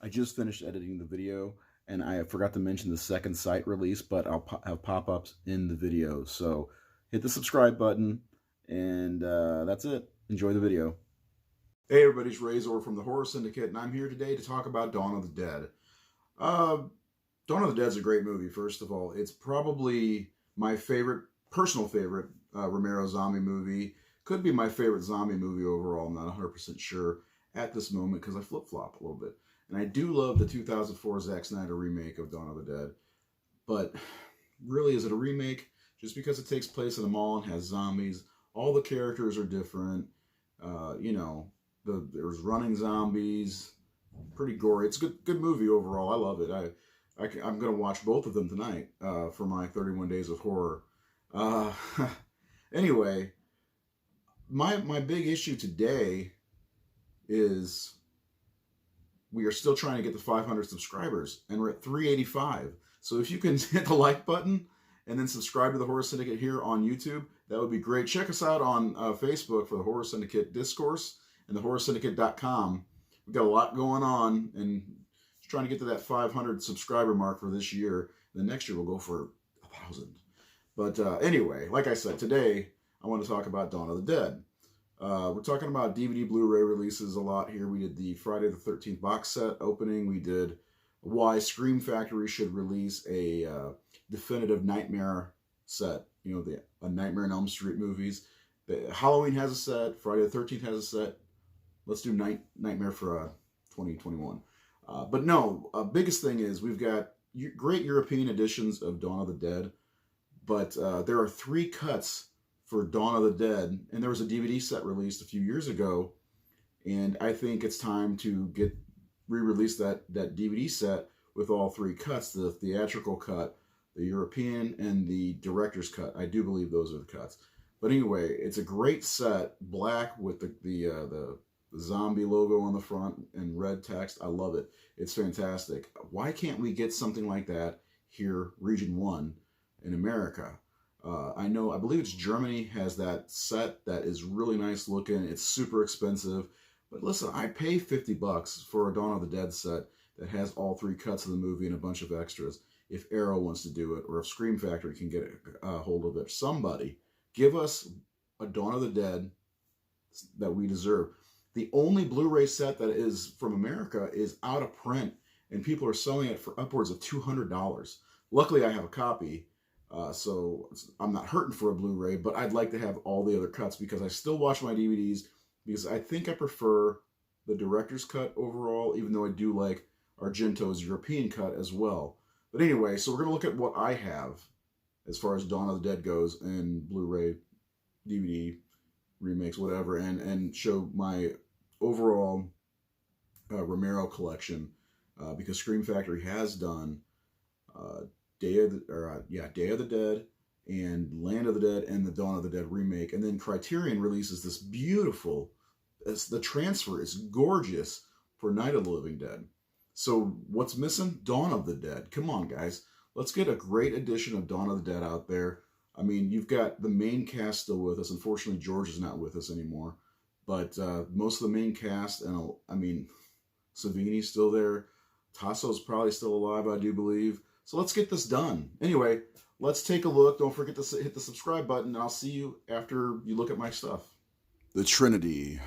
I just finished editing the video, and I forgot to mention the second site release, but I'll have pop-ups in the video. So hit the subscribe button, and that's it. Enjoy the video. Hey everybody, it's Razor from the Horror Syndicate, and I'm here today to talk about Dawn of the Dead. Uh, Dawn of the Dead is a great movie, first of all. It's probably my personal favorite Romero zombie movie. Could be my favorite zombie movie overall. I'm not 100% sure at this moment because I flip-flop a little bit. And I do love the 2004 Zack Snyder remake of Dawn of the Dead. But really, is it a remake? Just because it takes place in a mall and has zombies, all the characters are different. There's running zombies, pretty gory. It's a good movie overall. I love it. I'm going to watch both of them tonight for my 31 Days of Horror. Uh, anyway, my big issue today is we are still trying to get to 500 subscribers, and we're at 385. So if you can hit the like button and then subscribe to the Horror Syndicate here on YouTube, that would be great. Check us out on Facebook for the Horror Syndicate Discourse and thehorrorsyndicate.com. We've got a lot going on, and just trying to get to that 500 subscriber mark for this year. The next year we'll go for 1,000. But anyway, like I said, today I want to talk about Dawn of the Dead. We're talking about DVD Blu-ray releases a lot here. We did the Friday the 13th box set opening. We did why Scream Factory should release a definitive Nightmare set. The Nightmare on Elm Street movies. Halloween has a set. Friday the 13th has a set. Let's do Nightmare for 2021. But no, biggest thing is we've got great European editions of Dawn of the Dead, but there are 3 cuts for Dawn of the Dead, and there was a DVD set released a few years ago, and I think it's time to re-release that DVD set with all 3 cuts: the theatrical cut, the European, and the director's cut. I do believe those are the cuts. But anyway, it's a great set, black with the zombie logo on the front and red text. I love it. It's fantastic. Why can't we get something like that here, Region 1 in America? I believe it's Germany has that set that is really nice looking. It's super expensive. But listen, I pay $50 for a Dawn of the Dead set that has all 3 cuts of the movie and a bunch of extras. If Arrow wants to do it, or if Scream Factory can get a hold of it, somebody give us a Dawn of the Dead that we deserve. The only Blu-ray set that is from America is out of print, and people are selling it for upwards of $200. Luckily, I have a copy, so I'm not hurting for a Blu-ray, but I'd like to have all the other cuts because I still watch my DVDs because I think I prefer the director's cut overall, even though I do like Argento's European cut as well. But anyway, so we're going to look at what I have as far as Dawn of the Dead goes and Blu-ray, DVD, remakes, whatever, and show my overall Romero collection because Scream Factory has done Day of the Dead and Land of the Dead and the Dawn of the Dead remake, and then Criterion releases this beautiful. The transfer is gorgeous for Night of the Living Dead. So what's missing? Dawn of the Dead. Come on, guys. Let's get a great edition of Dawn of the Dead out there. I mean, you've got the main cast still with us. Unfortunately, George is not with us anymore. But most of the main cast, and Savini's still there. Tasso's probably still alive, I do believe. So let's get this done. Anyway, let's take a look. Don't forget to hit the subscribe button, and I'll see you after you look at my stuff. The Trinity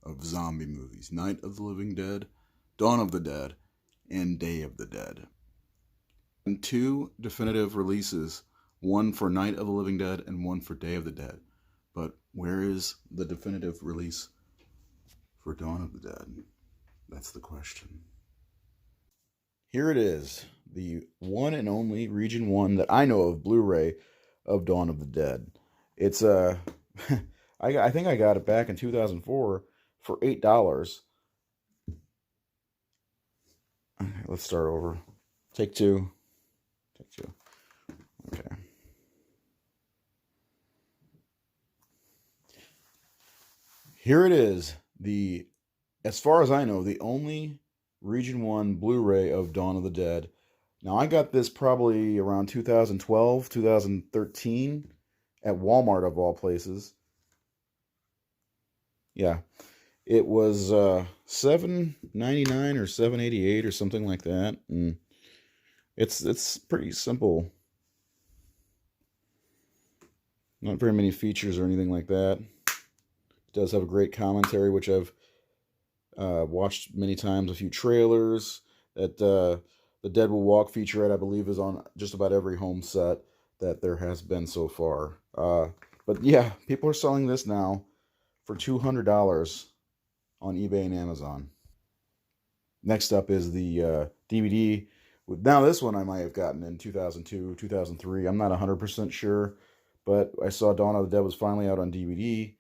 of zombie movies: Night of the Living Dead, Dawn of the Dead, and Day of the Dead. And 2 definitive releases, one for Night of the Living Dead and one for Day of the Dead. But where is the definitive release for Dawn of the Dead? That's the question. Here it is, the one and only Region 1 that I know of Blu-ray of Dawn of the Dead. It's I think I got it back in 2004 for $8. Okay, let's start over. Take two. Okay. Here it is. As far as I know, the only Region 1 Blu-ray of Dawn of the Dead. Now, I got this probably around 2012, 2013 at Walmart, of all places. Yeah. It was $7.99 or $7.88 or something like that, and it's pretty simple. Not very many features or anything like that. It does have a great commentary, which I've watched many times. A few trailers. That the Dead Will Walk featurette, I believe, is on just about every home set that there has been so far. But yeah, people are selling this now for $200 on eBay and Amazon. Next up is the DVD. Now this one I might have gotten in 2002, 2003. I'm not 100% sure, but I saw Dawn of the Dead was finally out on DVD,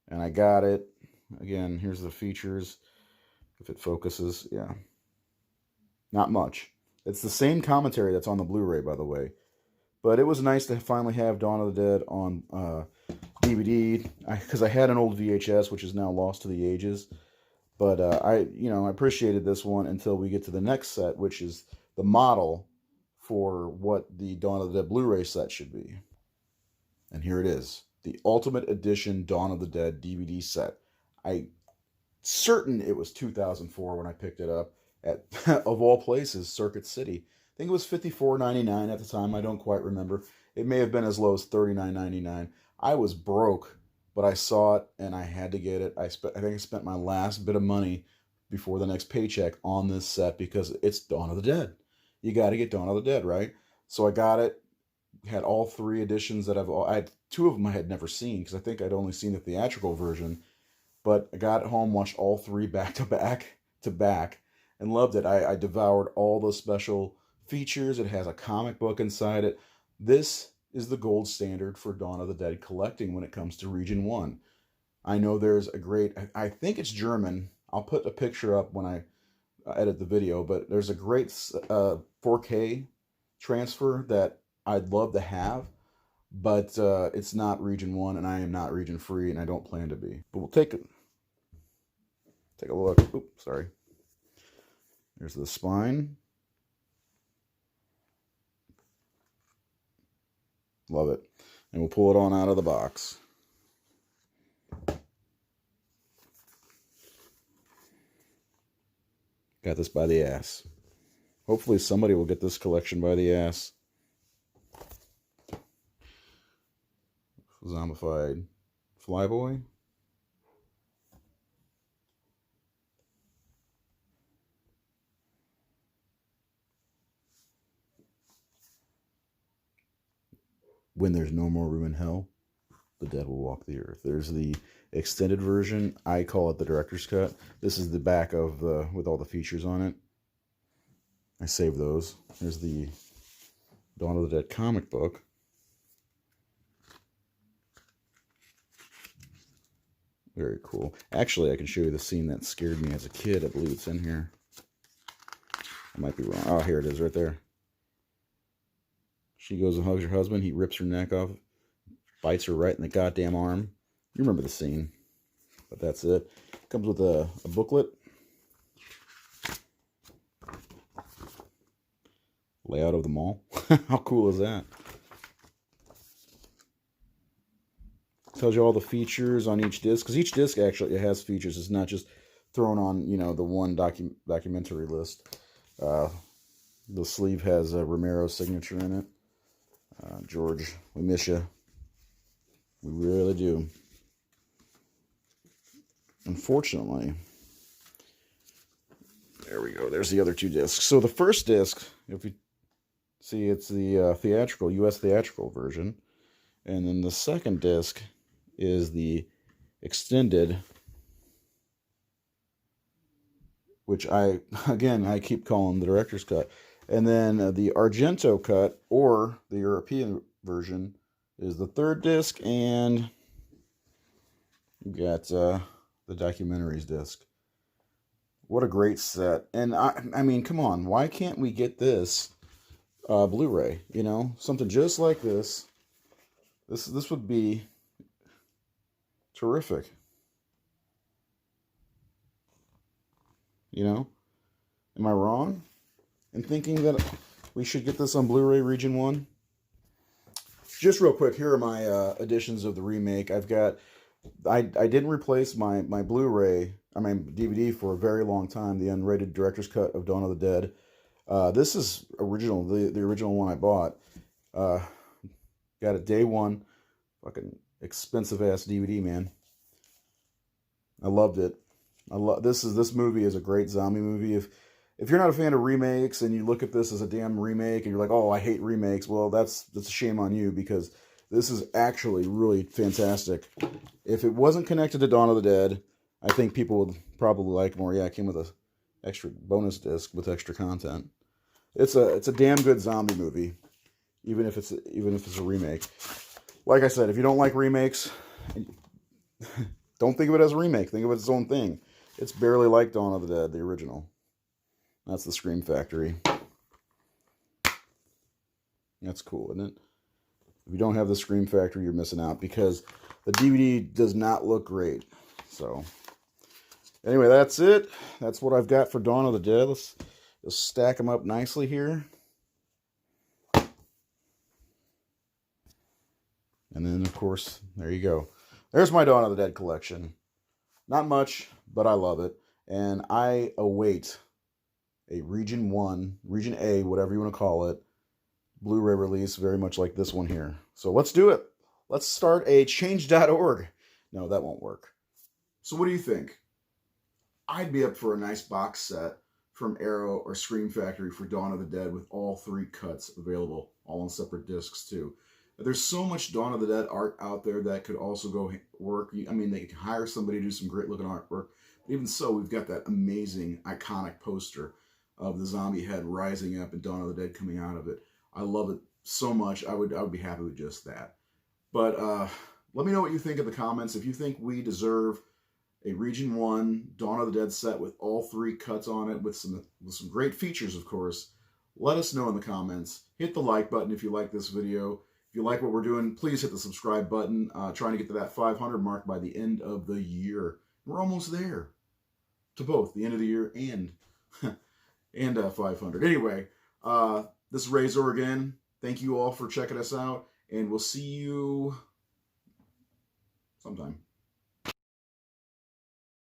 and I got it. Again, here's the features. If it focuses, yeah. Not much. It's the same commentary that's on the Blu-ray, by the way. But it was nice to finally have Dawn of the Dead on DVD, because I had an old VHS, which is now lost to the ages. But I appreciated this one until we get to the next set, which is the model for what the Dawn of the Dead Blu-ray set should be. And here it is, the Ultimate Edition Dawn of the Dead DVD set. I certain it was 2004 when I picked it up at, of all places, Circuit City. I think it was $54.99 at the time. I don't quite remember. It may have been as low as $39.99. I was broke, but I saw it and I had to get it. I think I spent my last bit of money before the next paycheck on this set because it's Dawn of the Dead. You got to get Dawn of the Dead, right? So I got it. Had all three editions that I had. Two of them I had never seen because I think I'd only seen the theatrical version. But I got it home, watched all three back to back, and loved it. I devoured all the special features. It has a comic book inside it. This is the gold standard for Dawn of the Dead collecting when it comes to Region 1. I know there's a great, I think it's German. I'll put a picture up when I edit the video, but there's a great 4K transfer that I'd love to have, but it's not Region 1, and I am not Region Free, and I don't plan to be. But we'll take a look. Oops, sorry. There's the spine. Love it. And we'll pull it on out of the box. Got this by the ass. Hopefully somebody will get this collection by the ass. Zombified Flyboy. When There's No More Room in Hell, The Dead Will Walk the Earth. There's the extended version. I call it the director's cut. This is the back of the with all the features on it. I saved those. There's the Dawn of the Dead comic book. Very cool. Actually, I can show you the scene that scared me as a kid. I believe it's in here. I might be wrong. Oh, here it is right there. She goes and hugs her husband. He rips her neck off, bites her right in the goddamn arm. You remember the scene. But that's it. Comes with a booklet. Layout of the mall. How cool is that? Tells you all the features on each disc. Because each disc actually has features. It's not just thrown on, the one documentary list. The sleeve has Romero's signature in it. George, we miss you. We really do. Unfortunately, there we go. There's the other two discs. So the first disc, if you see, it's the theatrical, U.S. theatrical version. And then the second disc is the extended, which I keep calling the director's cut. And then the Argento cut, or the European version, is the third disc, and you got the documentaries disc. What a great set. And I mean, come on, why can't we get this Blu-ray? Something just like this. This would be terrific. Am I wrong in thinking that we should get this on Blu-ray Region 1? Just real quick, here are my editions of the remake. I didn't replace my Blu-ray DVD for a very long time, the unrated director's cut of Dawn of the Dead. This is original, the original one I bought. Got it day one. Fucking expensive ass DVD, man. I loved it. This movie is a great zombie movie. If you're not a fan of remakes and you look at this as a damn remake and you're like, oh, I hate remakes, well, that's a shame on you, because this is actually really fantastic. If it wasn't connected to Dawn of the Dead, I think people would probably like more. Yeah, it came with a extra bonus disc with extra content. It's a damn good zombie movie, even if it's a remake. Like I said, if you don't like remakes, don't think of it as a remake. Think of it as its own thing. It's barely like Dawn of the Dead, the original. That's the Scream Factory. That's cool, isn't it? If you don't have the Scream Factory, you're missing out, because the DVD does not look great. So, anyway, that's it. That's what I've got for Dawn of the Dead. Let's just stack them up nicely here. And then, of course, there you go. There's my Dawn of the Dead collection. Not much, but I love it. And I await a Region 1, Region A, whatever you want to call it, Blu-ray release, very much like this one here. So let's do it. Let's start a change.org. No, that won't work. So what do you think? I'd be up for a nice box set from Arrow or Scream Factory for Dawn of the Dead with all 3 cuts available, all on separate discs too. There's so much Dawn of the Dead art out there that could also go work. I mean, they could hire somebody to do some great looking artwork. But even so, we've got that amazing, iconic poster of the zombie head rising up and Dawn of the Dead coming out of it. I love it so much. I would be happy with just that. But let me know what you think in the comments. If you think we deserve a Region 1 Dawn of the Dead set with all 3 cuts on it, with some great features, of course, let us know in the comments. Hit the like button if you like this video. If you like what we're doing, please hit the subscribe button. Trying to get to that 500 mark by the end of the year. We're almost there. To both the end of the year and 500. Anyway, this is Razor again. Thank you all for checking us out, and we'll see you sometime.